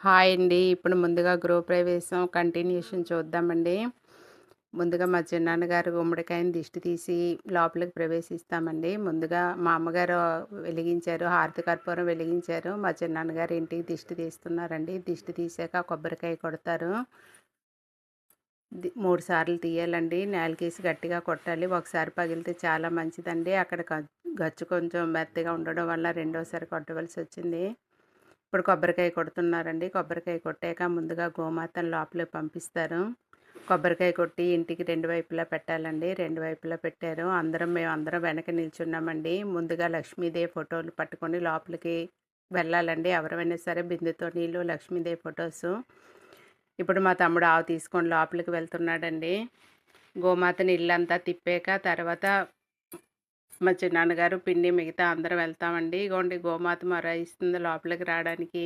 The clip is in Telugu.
హాయ్ అండి. ఇప్పుడు ముందుగా గృహప్రవేశం కంటిన్యూషన్ చూద్దామండి. ముందుగా మా చిన్నాన్నగారు గుమ్మడికాయని దిష్టి తీసి లోపలికి ప్రవేశిస్తామండి. ముందుగా మా అమ్మగారు వెలిగించారు. హారతి కర్పూరం వెలిగించారు. మా చిన్నాన్నగారు ఇంటికి దిష్టి తీస్తున్నారండి. దిష్టి తీసాక కొబ్బరికాయ కొడతారు. 3 సార్లు తీయాలండి. నేలకేసి గట్టిగా కొట్టాలి. ఒకసారి పగిలితే చాలా మంచిదండి. అక్కడ గచ్చు కొంచెం మెత్తగా ఉండడం వల్ల రెండోసారి కొట్టవలసొచ్చింది. ఇప్పుడు కొబ్బరికాయ కొడుతున్నారండి. కొబ్బరికాయ కొట్టాక ముందుగా గోమాతను లోపలికి పంపిస్తారు. కొబ్బరికాయ కొట్టి ఇంటికి 2 వైపులా పెట్టాలండి. 2 వైపులా పెట్టారు. మేమందరం వెనక నిల్చున్నామండి. ముందుగా లక్ష్మీదేవి ఫోటోలు పట్టుకొని లోపలికి వెళ్ళాలండి. ఎవరైనా సరే బిందెతో నీళ్ళు, లక్ష్మీదేవి ఫోటోసు. ఇప్పుడు మా తమ్ముడు ఆవు తీసుకొని లోపలికి వెళ్తున్నాడండి. గోమాతని ఇల్లంతా తిప్పాక తర్వాత మా చిన్నాన్నగారు, పిన్ని మిగతా అందరం వెళ్తామండి. ఇగోండి గోమాత మొరాయిస్తుంది లోపలికి రాడానికి.